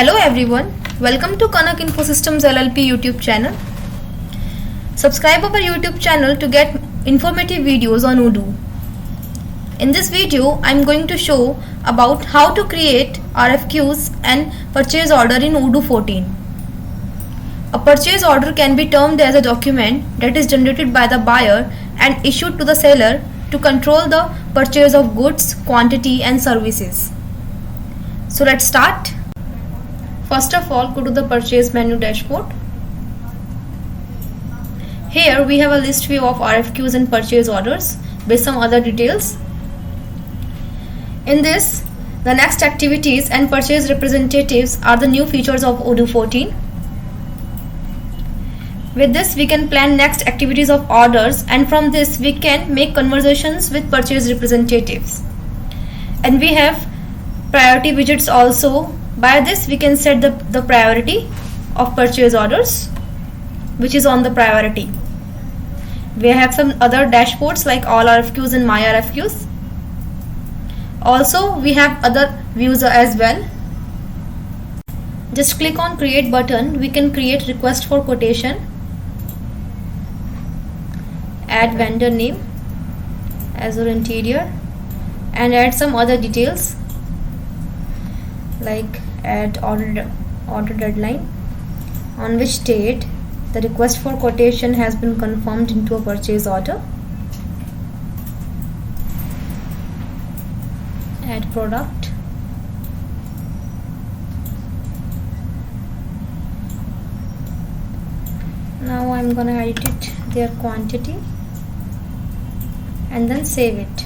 Hello everyone, welcome to Kanak Infosystems LLP YouTube channel. Subscribe our YouTube channel to get informative videos on Odoo. In this video, I am going to show about how to create RFQs and purchase order in Odoo 14. A purchase order can be termed as a document that is generated by the buyer and issued to the seller to control the purchase of goods, quantity and services. So let's start. First of all, go to the purchase menu dashboard. Here we have a list view of RFQs and purchase orders with some other details. In this, the next activities and purchase representatives are the new features of Odoo 14. With this, we can plan next activities of orders, and from this we can make conversations with purchase representatives. And we have priority widgets also. By this we can set the priority of purchase orders, which is on the priority. We have some other dashboards like all RFQs and my RFQs. Also we have other views as well. Just click on create button. We can create request for quotation, add vendor name, Azure Interior, and add some other details like add order deadline, on which date the request for quotation has been confirmed into a purchase order, add product, now I'm gonna edit it their quantity and then save it.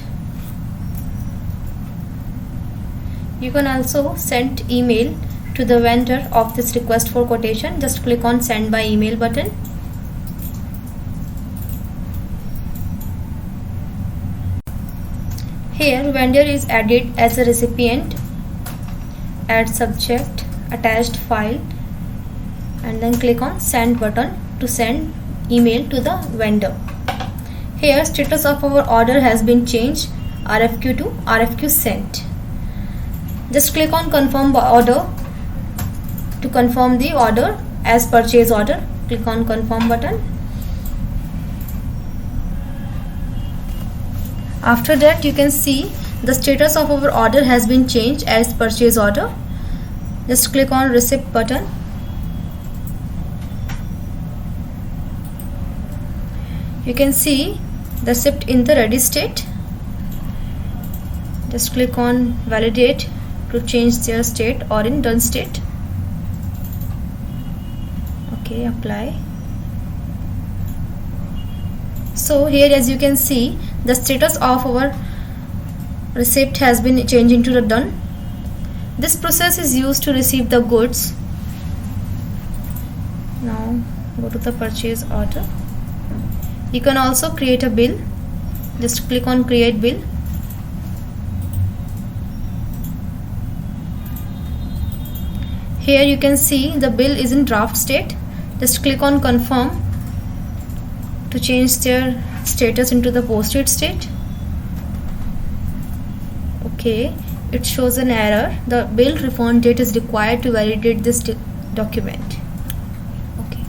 You can also send email to the vendor of this request for quotation. Just click on send by email button. Here vendor is added as a recipient, add subject, attached file, and then click on send button to send email to the vendor. Here status of our order has been changed, RFQ to RFQ sent. Just click on confirm order to confirm the order as purchase order. Click on confirm button. After that, you can see the status of our order has been changed as purchase order. Just click on receipt button. You can see the receipt in the ready state. Just click on validate to change their state or in done state. Okay, apply. So here, as you can see, the status of our receipt has been changed into the done. This process is used to receive the goods. Now go to the purchase order. You can also create a bill. Just click on create bill. Here you can see the bill is in draft state. Just click on confirm to change their status into the posted state. Okay, it shows an error. The bill refund date is required to validate this document. Okay,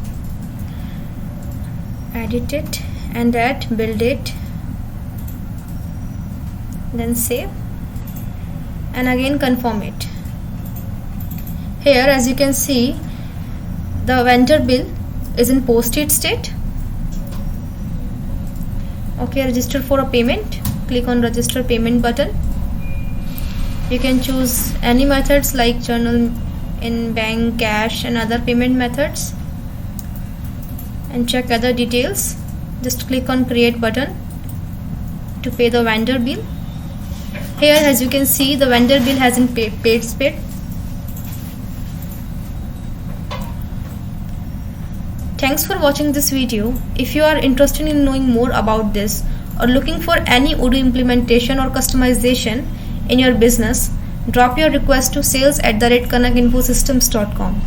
edit it and add bill date, then save and again confirm it. Here, as you can see, the vendor bill is in posted state. Okay, register for a payment. Click on register payment button. You can choose any methods like journal, in bank, cash and other payment methods, and check other details. Just click on create button to pay the vendor bill. Here, as you can see, the vendor bill has been paid. Thanks for watching this video. If you are interested in knowing more about this or looking for any Odoo implementation or customization in your business, drop your request to sales@kanakinfosystems.com.